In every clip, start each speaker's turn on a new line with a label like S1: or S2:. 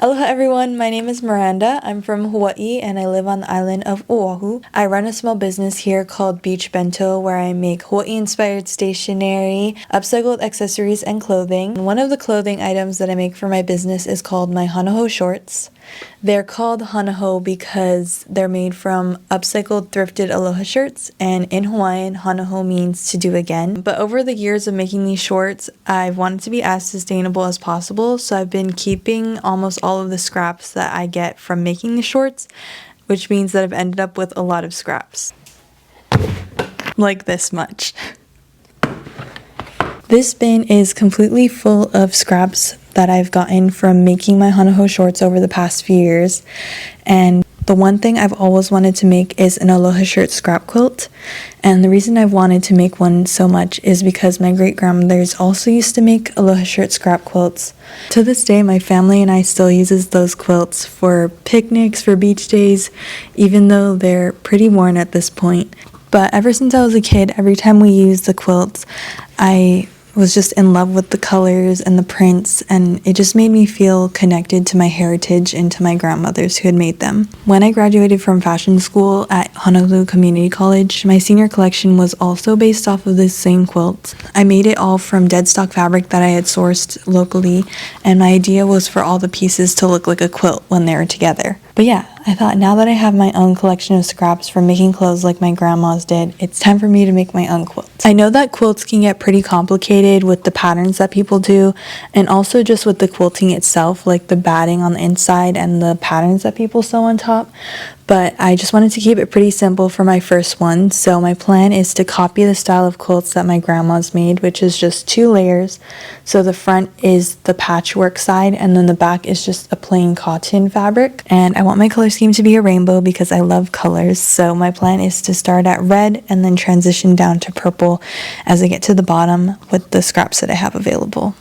S1: Aloha everyone, my name is Miranda. I'm from Hawaii and I live on the island of Oahu. I run a small business here called Beach Bento where I make Hawaii-inspired stationery, upcycled accessories, and clothing. One of the clothing items that I make for my business is called my hanaho shorts. They're called hanaho because they're made from upcycled thrifted aloha shirts, and in Hawaiian, hanaho means to do again. But over the years of making these shorts, I've wanted to be as sustainable as possible, so I've been keeping almost all of the scraps that I get from making the shorts, which means that I've ended up with a lot of scraps. Like this much. This bin is completely full of scraps that I've gotten from making my hanaho shorts over the past few years, and the one thing I've always wanted to make is an aloha shirt scrap quilt. And the reason I've wanted to make one so much is because my great-grandmothers also used to make aloha shirt scrap quilts. To this day, my family and I still uses those quilts for picnics, for beach days, even though they're pretty worn at this point. But ever since I was a kid, every time we used the quilts, I was just in love with the colors and the prints, and it just made me feel connected to my heritage and to my grandmothers who had made them. When I graduated from fashion school at Honolulu Community College, my senior collection was also based off of this same quilt. I made it all from dead stock fabric that I had sourced locally, and my idea was for all the pieces to look like a quilt when they were together. But yeah, I thought now that I have my own collection of scraps from making clothes like my grandma's did, it's time for me to make my own quilt. I know that quilts can get pretty complicated with the patterns that people do, and also just with the quilting itself, like the batting on the inside and the patterns that people sew on top. But I just wanted to keep it pretty simple for my first one, so my plan is to copy the style of quilts that my grandma's made, which is just 2 layers. So the front is the patchwork side, and then the back is just a plain cotton fabric. And I want my color scheme to be a rainbow because I love colors, so my plan is to start at red and then transition down to purple as I get to the bottom with the scraps that I have available.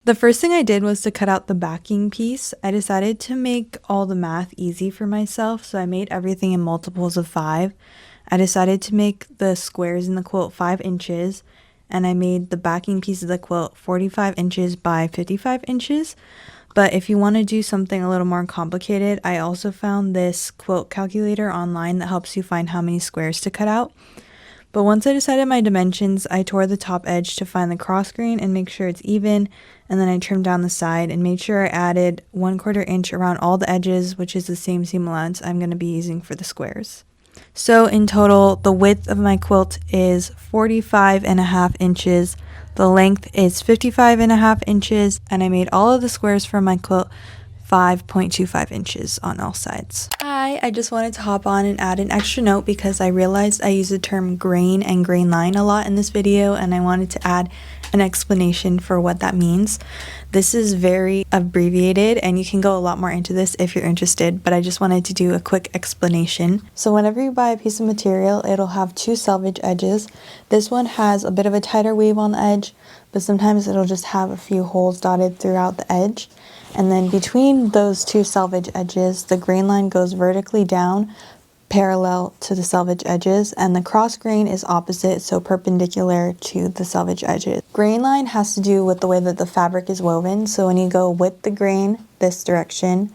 S1: The first thing I did was to cut out the backing piece. I decided to make all the math easy for myself, so I made everything in multiples of 5. I decided to make the squares in the quilt 5 inches, and I made the backing piece of the quilt 45 inches by 55 inches. But if you want to do something a little more complicated, I also found this quilt calculator online that helps you find how many squares to cut out. But once I decided my dimensions, I tore the top edge to find the cross grain and make sure it's even, and then I trimmed down the side and made sure I added 1/4 inch around all the edges, which is the same seam allowance I'm going to be using for the squares. So in total, the width of my quilt is 45.5 inches, the length is 55.5 inches, and I made all of the squares for my quilt 5.25 inches on all sides. Hi, I just wanted to hop on and add an extra note because I realized I use the term grain and grain line a lot in this video, and I wanted to add an explanation for what that means. This is very abbreviated and you can go a lot more into this if you're interested, but I just wanted to do a quick explanation. So whenever you buy a piece of material, it'll have 2 selvage edges. This one has a bit of a tighter weave on the edge, but sometimes it'll just have a few holes dotted throughout the edge. And then between those 2 selvage edges, the grain line goes vertically down parallel to the selvage edges, and the cross grain is opposite, so perpendicular to the selvage edges. Grain line has to do with the way that the fabric is woven, so when you go with the grain this direction,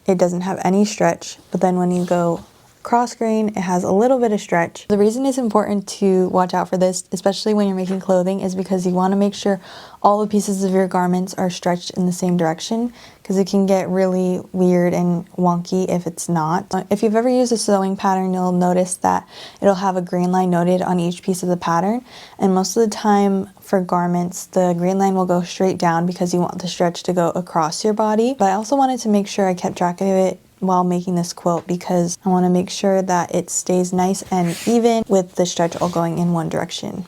S1: it doesn't have any stretch, but then when you go cross grain, it has a little bit of stretch. The reason it's important to watch out for this, especially when you're making clothing, is because you want to make sure all the pieces of your garments are stretched in the same direction, because it can get really weird and wonky if it's not. If you've ever used a sewing pattern, you'll notice that it'll have a grain line noted on each piece of the pattern, and most of the time for garments, the grain line will go straight down because you want the stretch to go across your body. But I also wanted to make sure I kept track of it while making this quilt because I want to make sure that it stays nice and even with the stretch all going in one direction.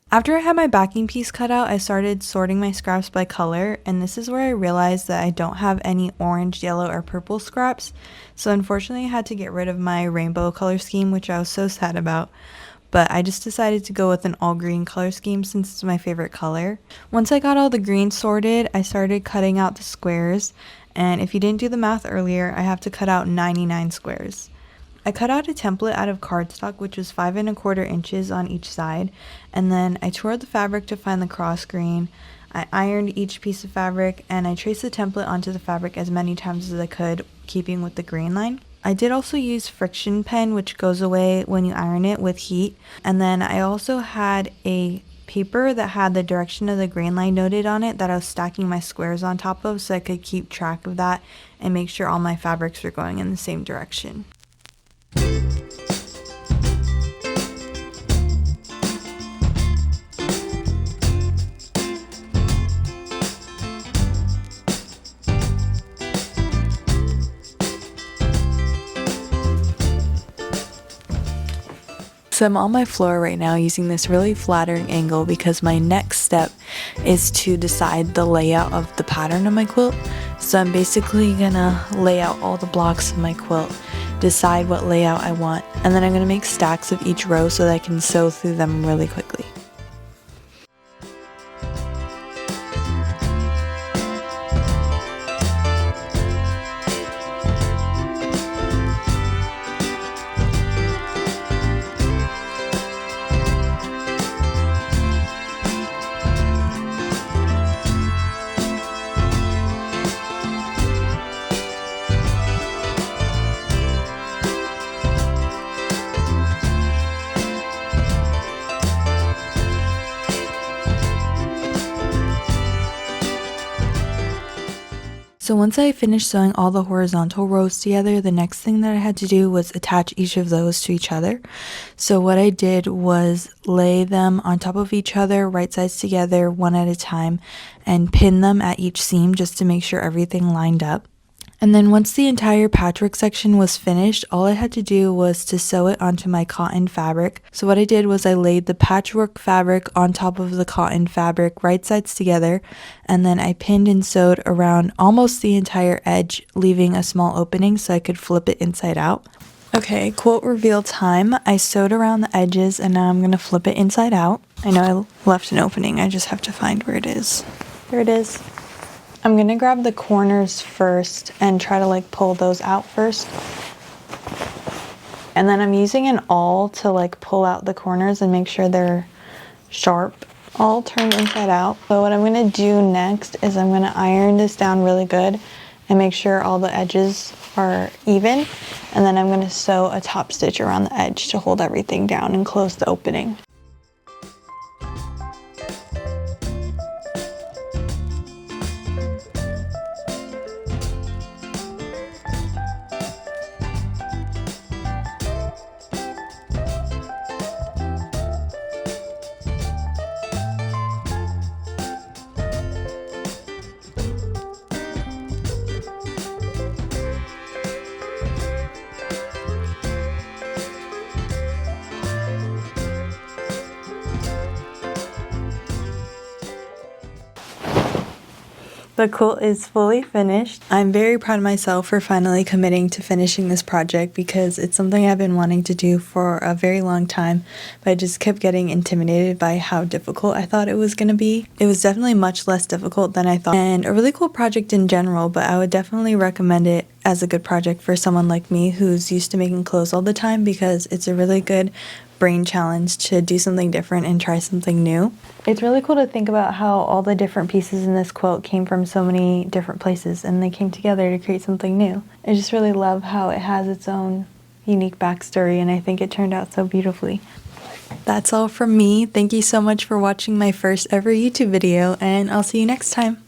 S1: After I had my backing piece cut out, I started sorting my scraps by color, and this is where I realized that I don't have any orange, yellow, or purple scraps, so unfortunately I had to get rid of my rainbow color scheme, which I was so sad about. But I just decided to go with an all green color scheme since it's my favorite color. Once I got all the green sorted, I started cutting out the squares, and if you didn't do the math earlier, I have to cut out 99 squares. I cut out a template out of cardstock, which was 5 1/4 inches on each side, and then I tore the fabric to find the cross grain. I ironed each piece of fabric, and I traced the template onto the fabric as many times as I could, keeping with the grain line. I did also use friction pen, which goes away when you iron it with heat. And then I also had a paper that had the direction of the grain line noted on it that I was stacking my squares on top of, so I could keep track of that and make sure all my fabrics were going in the same direction. So I'm on my floor right now using this really flattering angle because my next step is to decide the layout of the pattern of my quilt. So I'm basically gonna lay out all the blocks of my quilt, decide what layout I want, and then I'm gonna make stacks of each row so that I can sew through them really quickly. So once I finished sewing all the horizontal rows together, the next thing that I had to do was attach each of those to each other. So what I did was lay them on top of each other, right sides together, one at a time, and pin them at each seam just to make sure everything lined up. And then once the entire patchwork section was finished, all I had to do was to sew it onto my cotton fabric. So what I did was I laid the patchwork fabric on top of the cotton fabric, right sides together, and then I pinned and sewed around almost the entire edge, leaving a small opening so I could flip it inside out. Okay, quote reveal time. I sewed around the edges and now I'm going to flip it inside out. I know I left an opening, I just have to find where it is. There it is. I'm gonna grab the corners first and try to pull those out first. And then I'm using an awl to pull out the corners and make sure they're sharp. All turned inside out. So what I'm gonna do next is I'm gonna iron this down really good and make sure all the edges are even. And then I'm gonna sew a top stitch around the edge to hold everything down and close the opening. The quilt is fully finished. I'm very proud of myself for finally committing to finishing this project because it's something I've been wanting to do for a very long time, but I just kept getting intimidated by how difficult I thought it was going to be. It was definitely much less difficult than I thought, and a really cool project in general, but I would definitely recommend it as a good project for someone like me who's used to making clothes all the time because it's a really good brain challenge to do something different and try something new. It's really cool to think about how all the different pieces in this quilt came from so many different places and they came together to create something new. I just really love how it has its own unique backstory and I think it turned out so beautifully. That's all from me. Thank you so much for watching my first ever YouTube video and I'll see you next time.